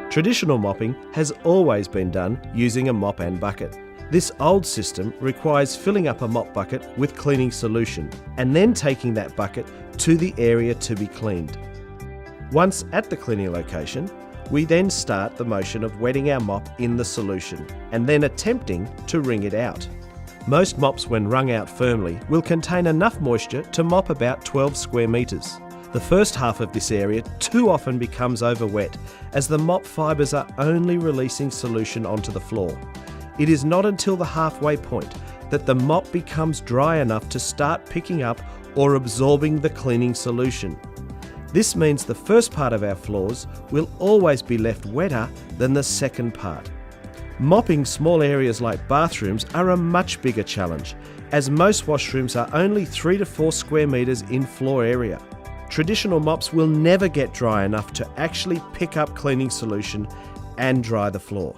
Traditional mopping has always been done using a mop and bucket. This old system requires filling up a mop bucket with cleaning solution and then taking that bucket to the area to be cleaned. Once at the cleaning location, we then start the motion of wetting our mop in the solution and then attempting to wring it out. Most mops, when wrung out firmly, will contain enough moisture to mop about 12 square metres. The first half of this area too often becomes over-wet as the mop fibres are only releasing solution onto the floor. It is not until the halfway point that the mop becomes dry enough to start picking up or absorbing the cleaning solution. This means the first part of our floors will always be left wetter than the second part. Mopping small areas like bathrooms are a much bigger challenge, as most washrooms are only 3 to 4 square metres in floor area. Traditional mops will never get dry enough to actually pick up cleaning solution and dry the floor.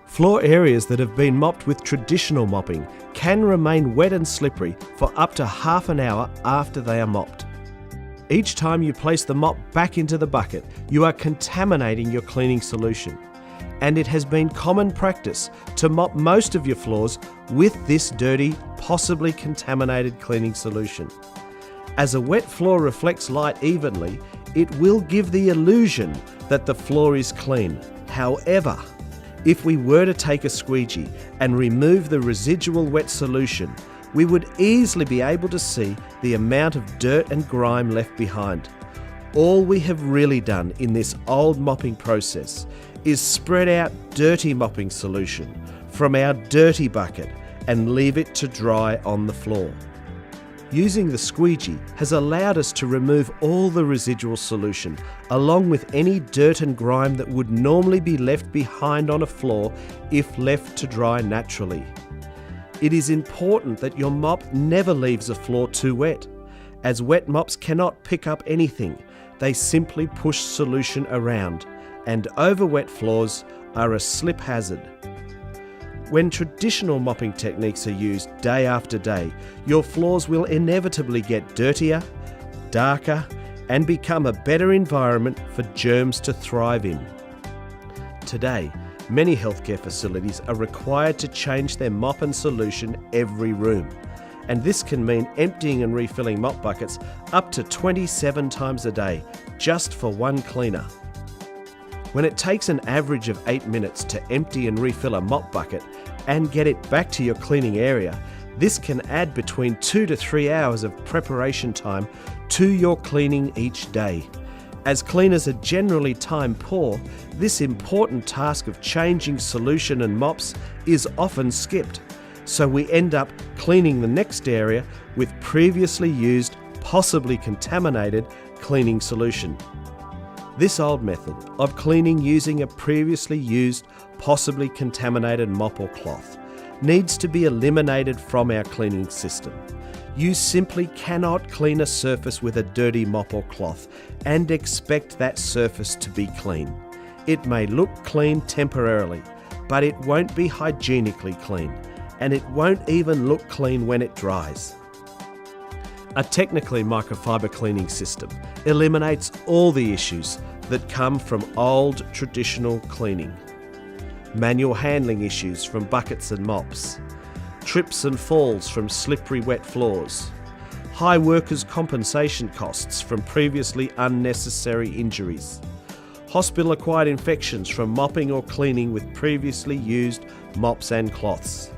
Floor areas that have been mopped with traditional mopping can remain wet and slippery for up to half an hour after they are mopped. Each time you place the mop back into the bucket, you are contaminating your cleaning solution. And it has been common practice to mop most of your floors with this dirty, possibly contaminated cleaning solution. As a wet floor reflects light evenly, it will give the illusion that the floor is clean. However, if we were to take a squeegee and remove the residual wet solution, we would easily be able to see the amount of dirt and grime left behind. All we have really done in this old mopping process is spread out dirty mopping solution from our dirty bucket and leave it to dry on the floor. Using the squeegee has allowed us to remove all the residual solution, along with any dirt and grime that would normally be left behind on a floor if left to dry naturally. It is important that your mop never leaves a floor too wet, as wet mops cannot pick up anything. They simply push solution around, and over-wet floors are a slip hazard. When traditional mopping techniques are used day after day, your floors will inevitably get dirtier, darker, and become a better environment for germs to thrive in. Today, many healthcare facilities are required to change their mop and solution every room, and this can mean emptying and refilling mop buckets up to 27 times a day just for one cleaner. When it takes an average of 8 minutes to empty and refill a mop bucket and get it back to your cleaning area, this can add between 2 to 3 hours of preparation time to your cleaning each day. As cleaners are generally time poor, this important task of changing solution and mops is often skipped, so we end up cleaning the next area with previously used, possibly contaminated cleaning solution. This old method of cleaning using a previously used, possibly contaminated mop or cloth needs to be eliminated from our cleaning system. You simply cannot clean a surface with a dirty mop or cloth and expect that surface to be clean. It may look clean temporarily, but it won't be hygienically clean, and it won't even look clean when it dries. A Interclean microfiber cleaning system eliminates all the issues that come from old traditional cleaning. Manual handling issues from buckets and mops, trips and falls from slippery wet floors, high workers' compensation costs from previously unnecessary injuries, hospital-acquired infections from mopping or cleaning with previously used mops and cloths,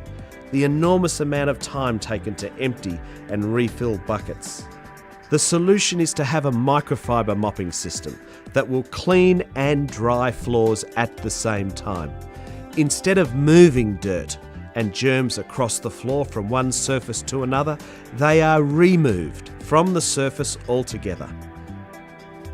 the enormous amount of time taken to empty and refill buckets. The solution is to have a microfiber mopping system that will clean and dry floors at the same time. Instead of moving dirt and germs across the floor from one surface to another, they are removed from the surface altogether.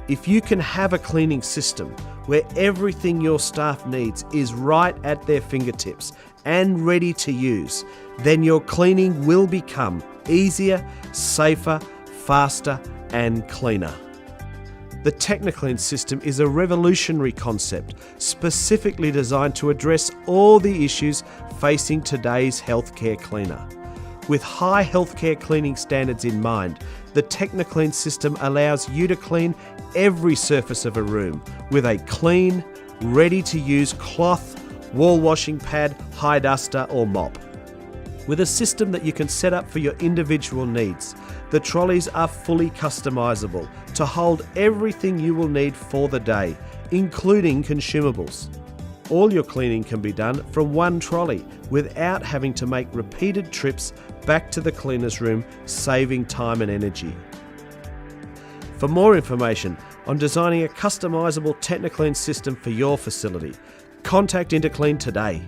If you can have a cleaning system where everything your staff needs is right at their fingertips and ready to use, then your cleaning will become easier, safer, faster and cleaner. The Interclean system is a revolutionary concept specifically designed to address all the issues facing today's healthcare cleaner. With high healthcare cleaning standards in mind, the Interclean system allows you to clean every surface of a room with a clean, ready-to-use cloth, wall washing pad, high duster or mop. With a system that you can set up for your individual needs, the trolleys are fully customisable to hold everything you will need for the day, including consumables. All your cleaning can be done from one trolley without having to make repeated trips back to the cleaner's room, saving time and energy. For more information on designing a customisable Interclean system for your facility, contact Interclean today.